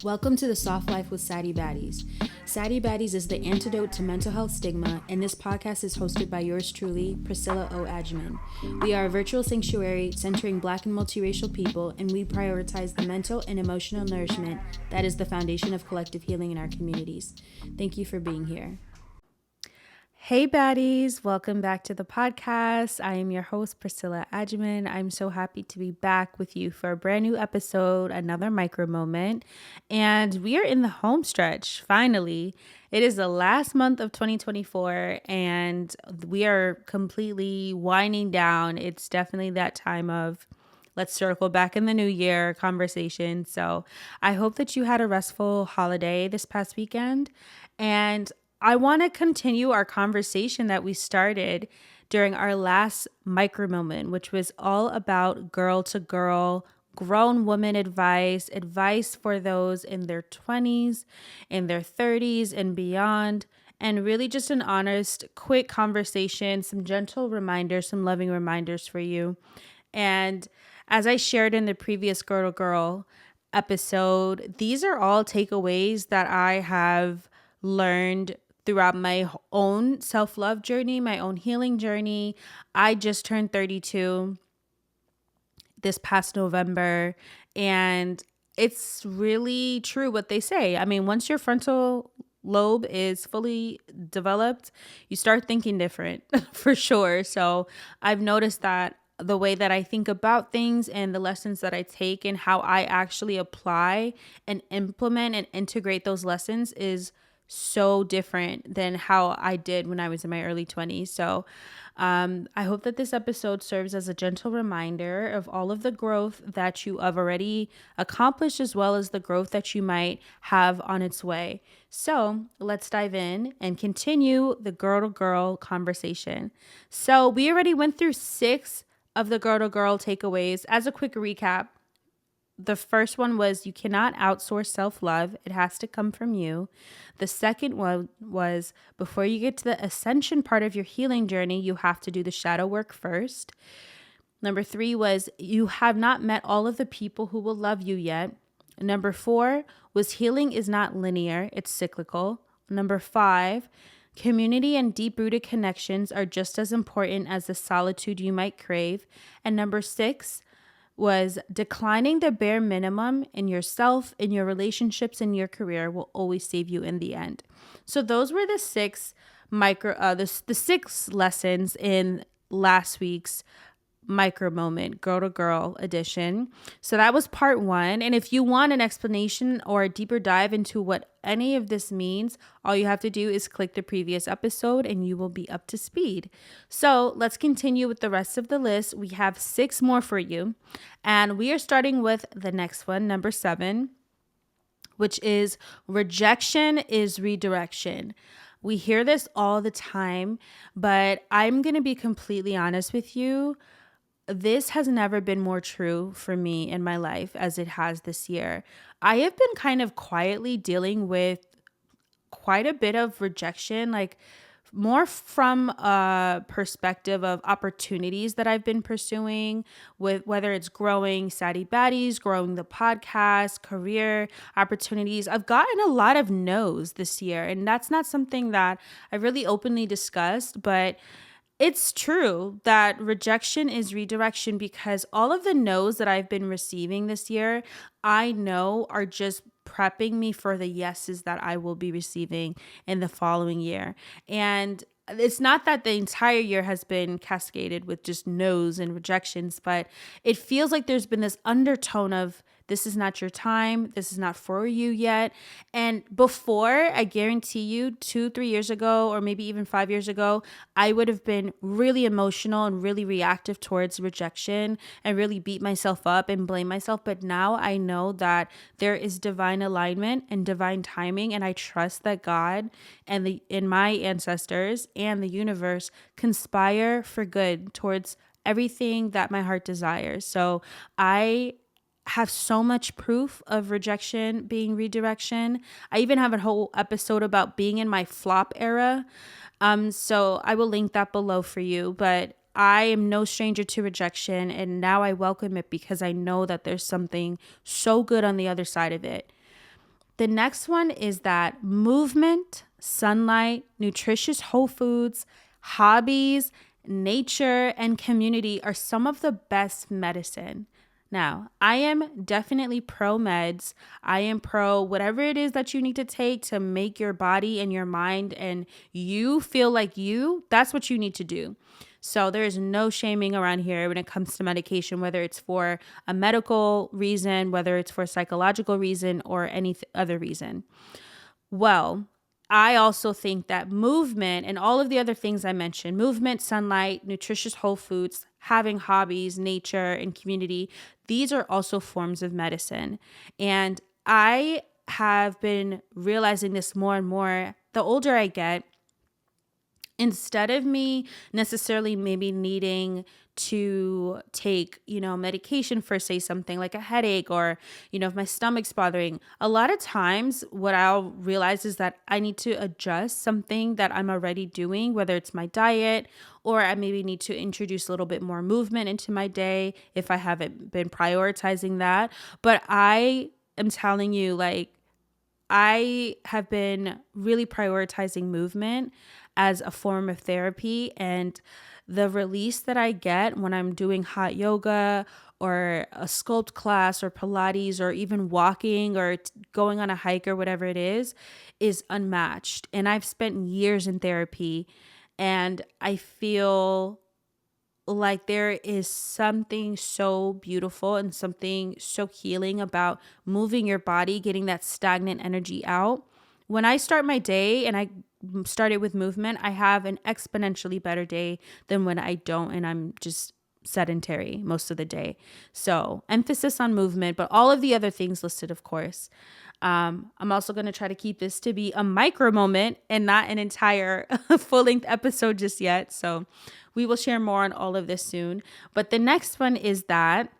Welcome to the Soft Life with Saddie Baddies. Saddie Baddies is the antidote to mental health stigma, and this podcast is hosted by yours truly, Priscilla O. Adjaman. We are a virtual sanctuary centering Black and multiracial people, and we prioritize the mental and emotional nourishment that is the foundation of collective healing in our communities. Thank you for being here. Hey baddies, welcome back to the podcast. I am your host, Priscilla Adjaman. I'm so happy to be back with you for a brand new episode, another micromoment. And we are in the home stretch, finally. It is the last month of 2024 and we are completely winding down. It's definitely that time of let's circle back in the new year conversation. So I hope that you had a restful holiday this past weekend. And I want to continue our conversation that we started during our last micromoment, which was all about girl to girl, grown woman advice for those in their 20s, in their 30s and beyond, and really just an honest, quick conversation, some gentle reminders, some loving reminders for you. And as I shared in the previous girl to girl episode, these are all takeaways that I have learned throughout my own self-love journey, my own healing journey. I just turned 32 this past November, and it's really true what they say. I mean, once your frontal lobe is fully developed, you start thinking different for sure. So I've noticed that the way that I think about things and the lessons that I take and how I actually apply and implement and integrate those lessons is so different than how I did when I was in my early 20s. So I hope that this episode serves as a gentle reminder of all of the growth that you have already accomplished, as well as the growth that you might have on its way. So let's dive in and continue the girl to girl conversation. So we already went through 6 of the girl to girl takeaways. As a quick recap, the first one was you cannot outsource self-love. It has to come from you. The second one was before you get to the ascension part of your healing journey, you have to do the shadow work first. Number 3 was you have not met all of the people who will love you yet. Number 4 was healing is not linear. It's cyclical. Number 5, community and deep-rooted connections are just as important as the solitude you might crave. And number 6 was declining the bare minimum in yourself, in your relationships, in your career will always save you in the end. So those were the 6 the 6 lessons in last week's micro moment, girl to girl edition. So that was part 1. And if you want an explanation or a deeper dive into what any of this means, all you have to do is click the previous episode and you will be up to speed. So let's continue with the rest of the list. We have 6 more for you. And we are starting with the next one, number 7, which is rejection is redirection. We hear this all the time, but I'm going to be completely honest with you. This has never been more true for me in my life as it has this year. I have been kind of quietly dealing with quite a bit of rejection, like more from a perspective of opportunities that I've been pursuing, with whether it's growing Saddie Baddies, growing the podcast, career opportunities. I've gotten a lot of no's this year, and that's not something that I really openly discussed, but it's true that rejection is redirection, because all of the no's that I've been receiving this year, I know are just prepping me for the yeses that I will be receiving in the following year. And it's not that the entire year has been cascaded with just no's and rejections, but it feels like there's been this undertone of this is not your time. This is not for you yet. And before, I guarantee you 2-3 years ago, or maybe even 5 years ago, I would have been really emotional and really reactive towards rejection and really beat myself up and blame myself. But now I know that there is divine alignment and divine timing. And I trust that God and my ancestors and the universe conspire for good towards everything that my heart desires. So I have so much proof of rejection being redirection. I even have a whole episode about being in my flop era. So I will link that below for you. But I am no stranger to rejection, and now I welcome it because I know that there's something so good on the other side of it. The next one is that movement, sunlight, nutritious whole foods, hobbies, nature, and community are some of the best medicine. Now, I am definitely pro meds. I am pro whatever it is that you need to take to make your body and your mind and you feel like you, that's what you need to do. So there is no shaming around here when it comes to medication, whether it's for a medical reason, whether it's for a psychological reason, or any other reason. Well, I also think that movement and all of the other things I mentioned, movement, sunlight, nutritious whole foods, having hobbies, nature, and community, these are also forms of medicine. And I have been realizing this more and more the older I get. Instead of me necessarily maybe needing to take, medication for, say, something like a headache, or, if my stomach's bothering, a lot of times what I'll realize is that I need to adjust something that I'm already doing, whether it's my diet, or I maybe need to introduce a little bit more movement into my day if I haven't been prioritizing that. But I am telling you, like, I have been really prioritizing movement as a form of therapy, and the release that I get when I'm doing hot yoga or a sculpt class or Pilates or even walking or going on a hike or whatever it is unmatched. And I've spent years in therapy, and I feel like there is something so beautiful and something so healing about moving your body, getting that stagnant energy out. When I start my day and I start it with movement, I have an exponentially better day than when I don't and I'm just sedentary most of the day. So emphasis on movement, but all of the other things listed, of course. I'm also going to try to keep this to be a micro moment and not an entire full-length episode just yet. So we will share more on all of this soon. But the next one is that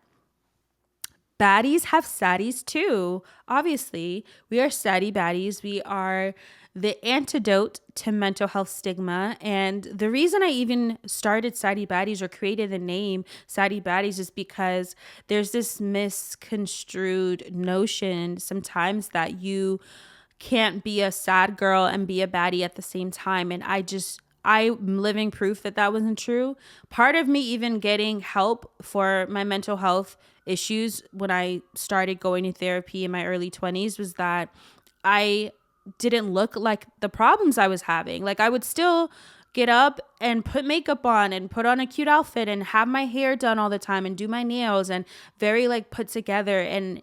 baddies have saddies too. Obviously, we are saddie baddies. We are the antidote to mental health stigma. And the reason I even started saddie baddies or created the name saddie baddies is because there's this misconstrued notion sometimes that you can't be a sad girl and be a baddie at the same time. And I'm living proof that that wasn't true. Part of me even getting help for my mental health issues when I started going to therapy in my early 20s was that I didn't look like the problems I was having. Like, I would still get up and put makeup on and put on a cute outfit and have my hair done all the time and do my nails and very like put together. And,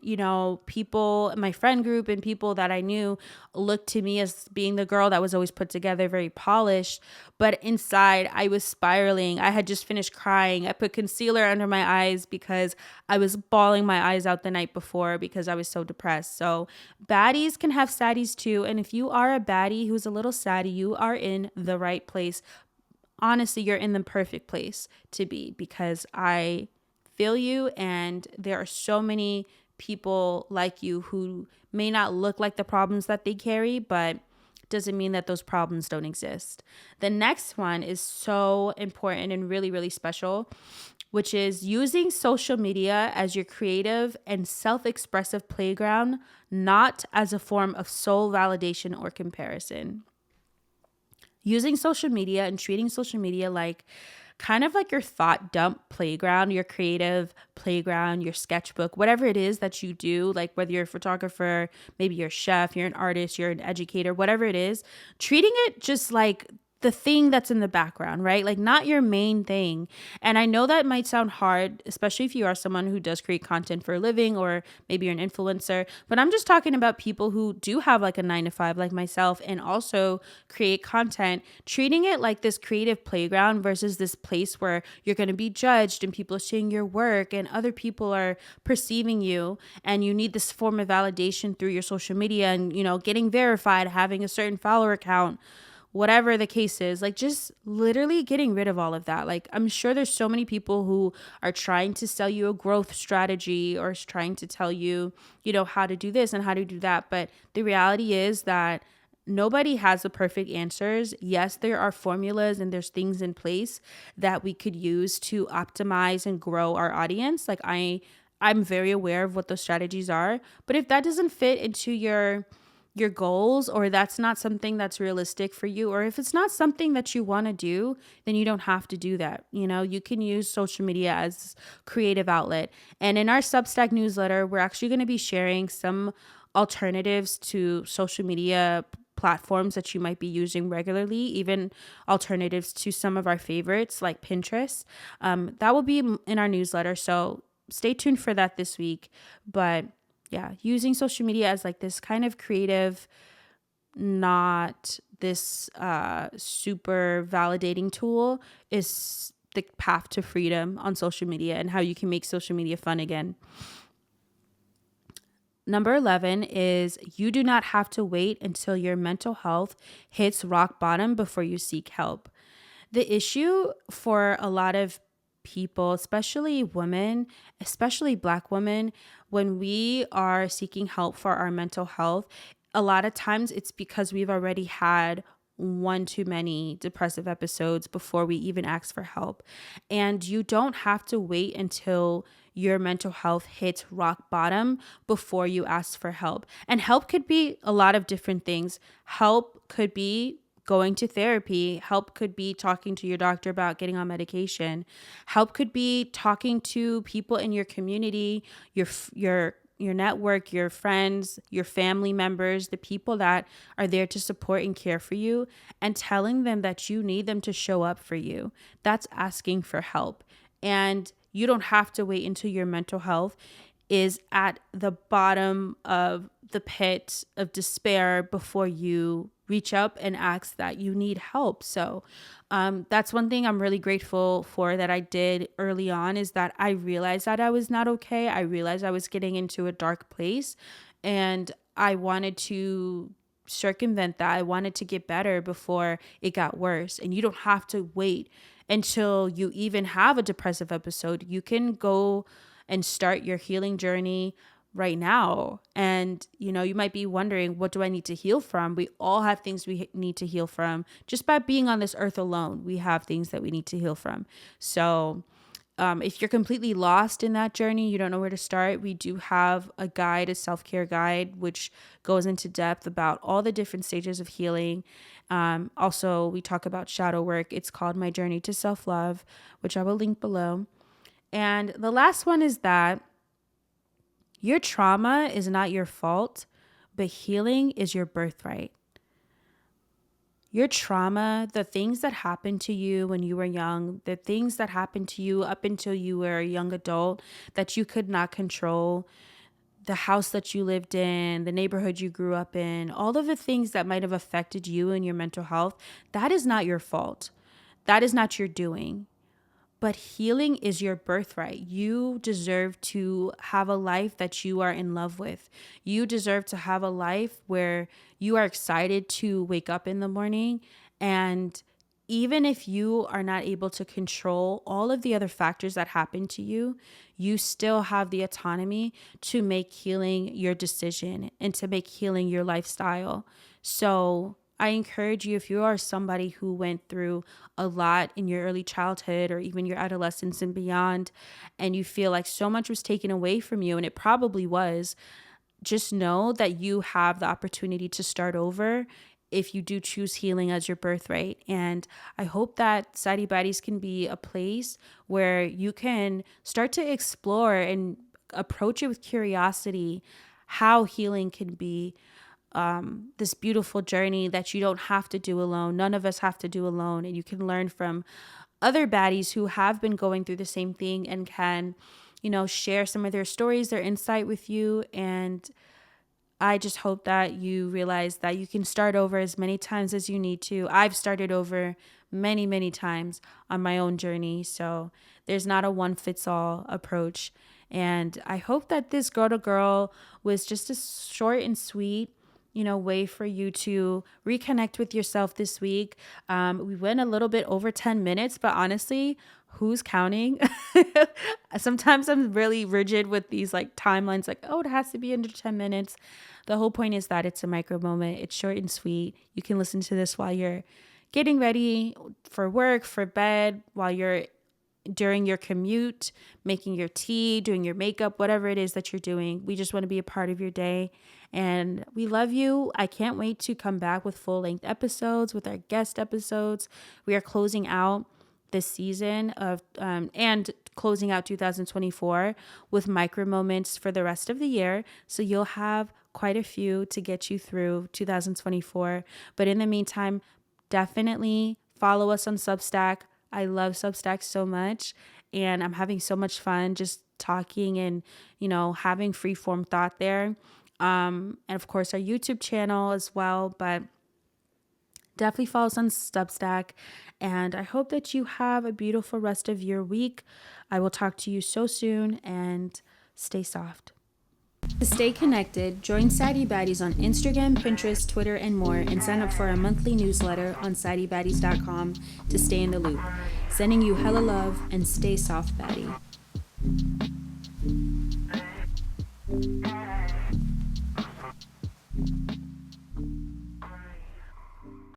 people, my friend group and people that I knew looked to me as being the girl that was always put together, very polished. But inside I was spiraling. I had just finished crying. I put concealer under my eyes because I was bawling my eyes out the night before because I was so depressed. So baddies can have saddies too. And if you are a baddie who's a little saddie, you are in the right place. Honestly, you're in the perfect place to be because I feel you, and there are so many people like you who may not look like the problems that they carry, but doesn't mean that those problems don't exist. The next one is so important and really, really special, which is using social media as your creative and self-expressive playground, not as a form of soul validation or comparison. Using social media and treating social media like kind of like your thought dump playground, your creative playground, your sketchbook, whatever it is that you do, like whether you're a photographer, maybe you're a chef, you're an artist, you're an educator, whatever it is, treating it just like the thing that's in the background, right? Like not your main thing. And I know that might sound hard, especially if you are someone who does create content for a living, or maybe you're an influencer, but I'm just talking about people who do have like a 9 to 5 like myself and also create content, treating it like this creative playground versus this place where you're going to be judged and people are seeing your work and other people are perceiving you, and you need this form of validation through your social media and, getting verified, having a certain follower count, whatever the case is, like just literally getting rid of all of that. Like, I'm sure there's so many people who are trying to sell you a growth strategy or trying to tell you, how to do this and how to do that. But the reality is that nobody has the perfect answers. Yes, there are formulas and there's things in place that we could use to optimize and grow our audience. Like I'm very aware of what those strategies are. But if that doesn't fit into your your goals, or that's not something that's realistic for you, or if it's not something that you want to do, then you don't have to do that. You can use social media as creative outlet. And in our Substack newsletter, we're actually going to be sharing some alternatives to social media platforms that you might be using regularly, even alternatives to some of our favorites like Pinterest. That will be in our newsletter, so stay tuned for that this week. But yeah, using social media as like this kind of creative, not this super validating tool, is the path to freedom on social media and how you can make social media fun again. Number 11 is you do not have to wait until your mental health hits rock bottom before you seek help. The issue for a lot of people, especially women, especially Black women, when we are seeking help for our mental health, a lot of times it's because we've already had one too many depressive episodes before we even ask for help. And you don't have to wait until your mental health hits rock bottom before you ask for help. And help could be a lot of different things. Help could be going to therapy. Help could be talking to your doctor about getting on medication. Help could be talking to people in your community, your network, your friends, your family members, the people that are there to support and care for you, and telling them that you need them to show up for you. That's asking for help. And you don't have to wait until your mental health is at the bottom of the pit of despair before you reach up and ask that you need help. So that's one thing I'm really grateful for that I did early on, is that I realized that I was not okay. I realized I was getting into a dark place, and I wanted to circumvent that. I wanted to get better before it got worse. And you don't have to wait until you even have a depressive episode. You can go and start your healing journey right now. And, you might be wondering, what do I need to heal from? We all have things we need to heal from. Just by being on this earth alone, we have things that we need to heal from. So if you're completely lost in that journey, you don't know where to start, we do have a guide, a self-care guide, which goes into depth about all the different stages of healing. Also, we talk about shadow work. It's called My Journey to Self-Love, which I will link below. And the last one is that your trauma is not your fault, but healing is your birthright. Your trauma, the things that happened to you when you were young, the things that happened to you up until you were a young adult that you could not control, the house that you lived in, the neighborhood you grew up in, all of the things that might have affected you and your mental health, that is not your fault. That is not your doing. But healing is your birthright. You deserve to have a life that you are in love with. You deserve to have a life where you are excited to wake up in the morning. And even if you are not able to control all of the other factors that happen to you, you still have the autonomy to make healing your decision and to make healing your lifestyle. So I encourage you, if you are somebody who went through a lot in your early childhood or even your adolescence and beyond, and you feel like so much was taken away from you, and it probably was, just know that you have the opportunity to start over if you do choose healing as your birthright. And I hope that Saddie Baddies can be a place where you can start to explore and approach it with curiosity how healing can be this beautiful journey that you don't have to do alone. None of us have to do alone. And you can learn from other baddies who have been going through the same thing and can, share some of their stories, their insight with you. And I just hope that you realize that you can start over as many times as you need to. I've started over many, many times on my own journey. So there's not a one fits all approach. And I hope that this girl to girl was just a short and sweet way for you to reconnect with yourself this week. We went a little bit over 10 minutes, but honestly, who's counting? Sometimes I'm really rigid with these timelines, it has to be under 10 minutes. The whole point is that it's a micro moment. It's short and sweet. You can listen to this while you're getting ready for work, for bed, while you're during your commute, making your tea, doing your makeup, whatever it is that you're doing. We just want to be a part of your day. And we love you. I can't wait to come back with full-length episodes, with our guest episodes. We are closing out this season of and closing out 2024 with micromoments for the rest of the year. So you'll have quite a few to get you through 2024. But in the meantime, definitely follow us on Substack. I love Substack so much, and I'm having so much fun just talking and, having free form thought there. And of course our YouTube channel as well, but definitely follow us on Substack. And I hope that you have a beautiful rest of your week. I will talk to you so soon, and stay soft. To stay connected, join Saddie Baddies on Instagram, Pinterest, Twitter, and more, and sign up for our monthly newsletter on saddiebaddies.com to stay in the loop. Sending you hella love, and stay soft, baddie.